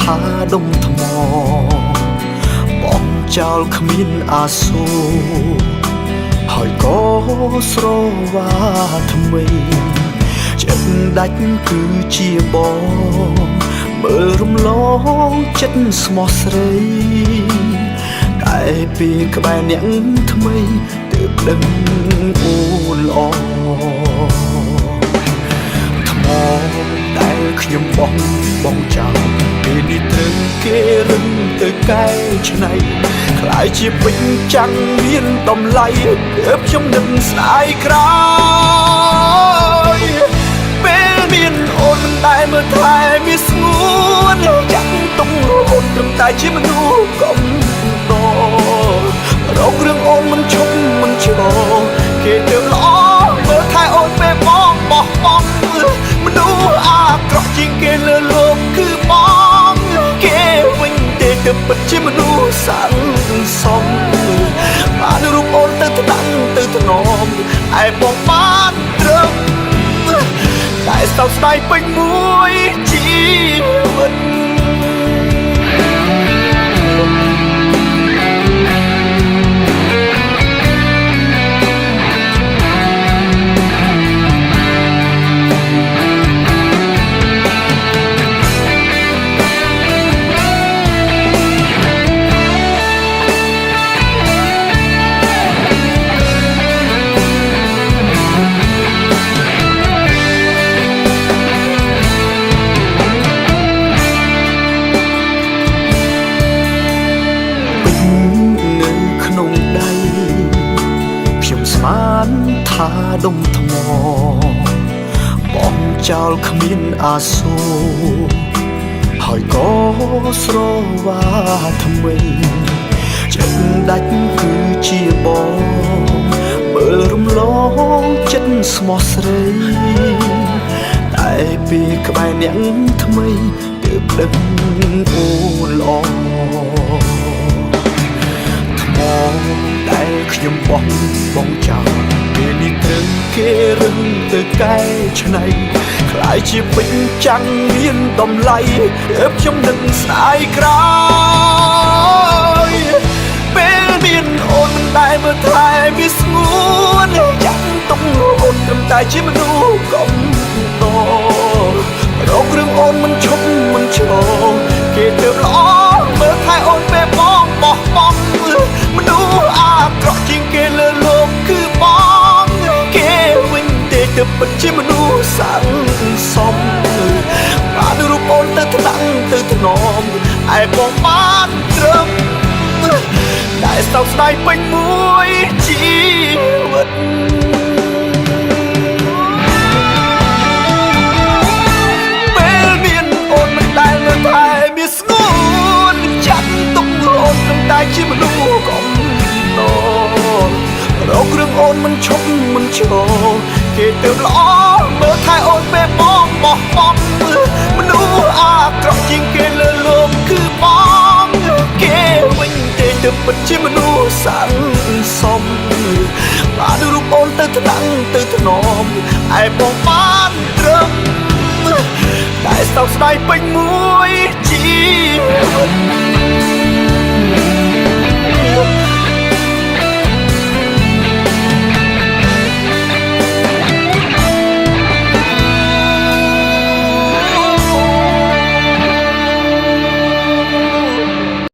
ថាដុំថ្មបងចោលគ្មានអាសូរហើយក៏ស្រវាថ្មីចិត្តដាច់គឺជាបងមើលរំលងចិត្តស្មោះស្រីតែពេលក្បែរអ្នកថ្មីទើបដឹងអូនល្អថ្មដែលខ្ញុំបងចោលពេលនេះត្រូវគេរឹងទៅកែច្នៃខ្លាយជាពេញចាំងមានតម្លៃទើបខ្ញុំនឹកស្ដាយក្រោយពេលមានអូនមិនដែលមើលថែមានស្ងួនចាំងទុំអូនត្រឹមតែជាមនុស្សកំដររករឿងអូនមិនឈប់មិនឈរគេទើបល្អមើលថែអូនពេលបងបោះបង់មនុស្សអាក្រក់ជាងគេលើលោកគឺបងគេវិញទេទើបពិតជាមនុស្សសាំងសំបានរូបអូនទៅថ្នាំទៅថ្នមឯបងបានត្រឹមតែសោកស្ដាយពេញមួយជីវិតបានថាដុំថ្មបងចោលគ្មានអាសូរហើយក៏ស្រវាថ្មីចិត្តដាច់គឺជាបងមើលរំលងចិត្តស្មោះស្រីតែពេលក្បែរអ្នកថ្មីទើបដឹងអូនល្អដែលខ្ញុំបងចោលពេលនេះត្រូវគេរឹងទៅកែច្នៃខ្លាយជាពេញចាំងមានតម្លៃទើបខ្ញុំនឹងស្ដាយក្រោយពេលមានអូនមិនដែលមើលថែមានស្ងួនចាំងទុំអូនត្រឹមតែជាមនុស្សកំដររករឿងអូនមិនឈប់មិនឈរគេទើបល្អមើលថែអូនពេលបងបោះបង់មនុស្សអាក្រក់ជាងគេលើលោកគឺបងគេវិញទេទើបពិតជាមនុស្សសាំងសំបានរូបអូនទៅថ្នាំទៅថ្នមឯបងបានត្រឹមតែសោកស្ដាយពេញមួយជីវិតពេលមានអូនមិនដែលនៅថែមានស្ងួនចាត់ទុកអូនត្រឹមតែជាមនុស្សកំរករឿងអូនមិនឈប់មិនឈរគេទើបល្អមើលថែអូនពេលបងបោះបង់មនុស្សអាក្រក់ជាងគេលើលោកគឺបងគេវិញទេទើបពិតជាមនុស្សសាំងសំបានរូបអូនទៅថ្នាំទៅថ្នមឯបងបានត្រឹមតែសោកស្ដាយពេញមួ